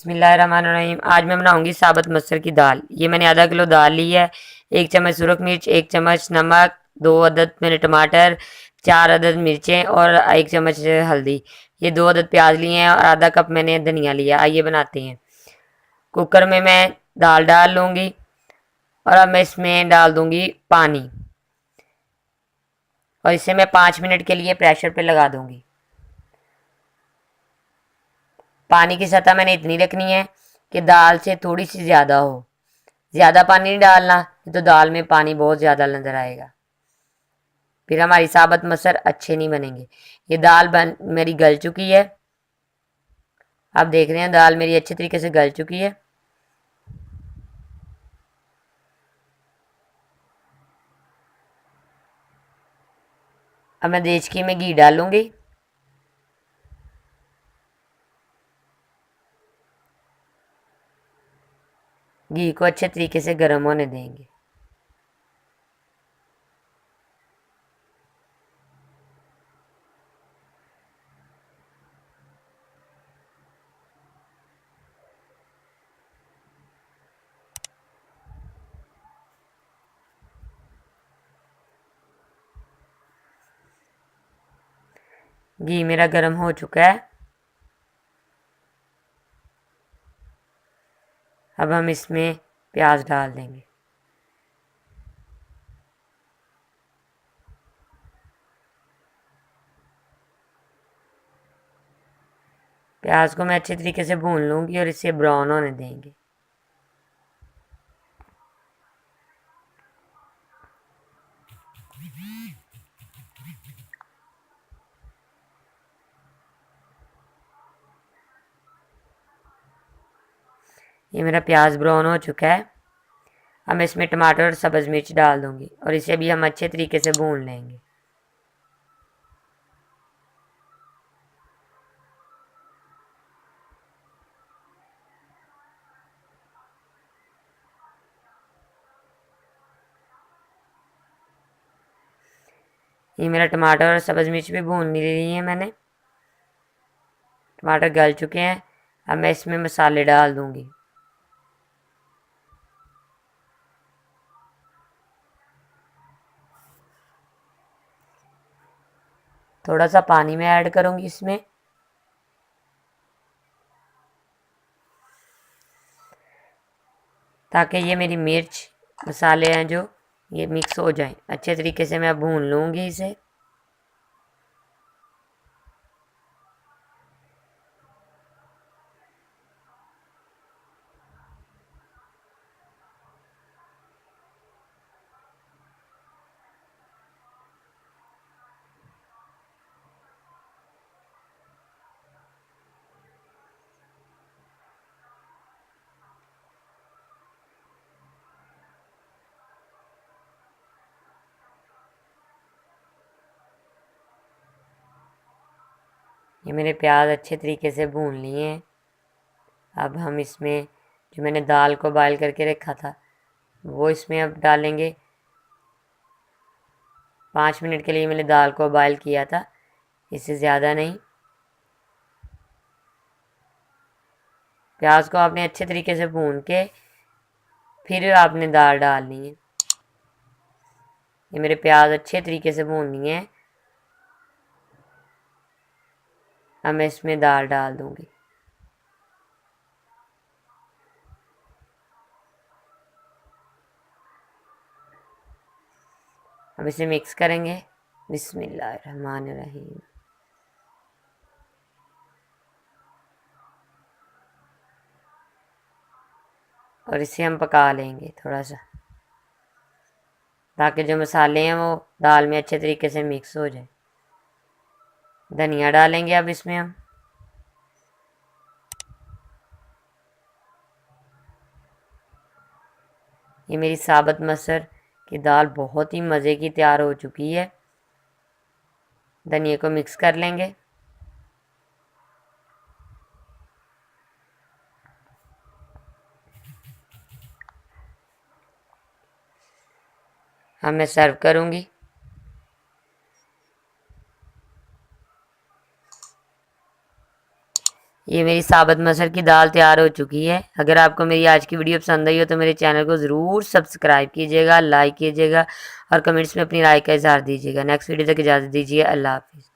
बिस्मिल्लाहिर्रहमानिर्रहीम। आज मैं बनाऊंगी साबुत मसर की दाल। ये मैंने आधा किलो दाल ली है। 1 चम्मच सुरख मिर्च, 1 चम्मच नमक, 2 अदद मेरे टमाटर, 4 अदद मिर्चें और 1 चम्मच हल्दी। ये 2 अदद प्याज लिए हैं और आधा कप मैंने धनिया लिया। आइए बनाते हैं। कुकर में मैं दाल डाल लूँगी और अब मैं इसमें डाल दूँगी पानी और इसे मैं 5 मिनट के लिए प्रेशर पे लगा दूँगी। पानी की सतह मैंने इतनी रखनी है कि दाल से थोड़ी सी ज़्यादा हो। ज़्यादा पानी नहीं डालना, तो दाल में पानी बहुत ज़्यादा नज़र आएगा, फिर हमारी साबुत मसर अच्छे नहीं बनेंगे। ये दाल मेरी गल चुकी है। आप देख रहे हैं दाल मेरी अच्छे तरीके से गल चुकी है। अब मैं देचकी में घी डालूंगी। घी को अच्छे तरीके से गर्म होने देंगे। घी मेरा गर्म हो चुका है। अब हम इसमें प्याज डाल देंगे। प्याज को मैं अच्छे तरीके से भून लूँगी और इसे ब्राउन होने देंगे। ये मेरा प्याज ब्राउन हो चुका है। अब मैं इसमें टमाटर और सब्ज़ मिर्च डाल दूँगी और इसे भी हम अच्छे तरीके से भून लेंगे। ये मेरा टमाटर और सब्ज़ मिर्च भी भून ली रही है मैंने। टमाटर गल चुके हैं। अब मैं इसमें मसाले डाल दूँगी। थोड़ा सा पानी में ऐड करूँगी इसमें, ताकि ये मेरी मिर्च मसाले हैं जो ये मिक्स हो जाएं। अच्छे तरीके से मैं भून लूँगी इसे। ये मेरे प्याज अच्छे तरीके से भून लिए हैं। अब हम इसमें जो मैंने दाल को बॉयल करके रखा था वो इसमें अब डालेंगे। 5 मिनट के लिए मैंने दाल को बॉयल किया था, इससे ज़्यादा नहीं। प्याज को आपने अच्छे तरीके से भून के फिर आपने दाल डालनी है। ये मेरे प्याज अच्छे तरीके से भून लिए हैं। अब मैं इसमें दाल डाल दूँगी। अब इसे मिक्स करेंगे। बिस्मिल्लाहिर्रहमानिर्रहीम। और इसे हम पका लेंगे थोड़ा सा, ताकि जो मसाले हैं वो दाल में अच्छे तरीके से मिक्स हो जाए। धनिया डालेंगे अब इसमें हम। ये मेरी साबुत मसर की दाल बहुत ही मज़े की तैयार हो चुकी है। धनिया को मिक्स कर लेंगे। अब मैं सर्व करूँगी। ये मेरी साबुत मसर की दाल तैयार हो चुकी है। अगर आपको मेरी आज की वीडियो पसंद आई हो तो मेरे चैनल को ज़रूर सब्सक्राइब कीजिएगा, लाइक कीजिएगा और कमेंट्स में अपनी राय का इज़हार दीजिएगा। नेक्स्ट वीडियो तक इजाज़त दीजिए। अल्लाह हाफ़िज़।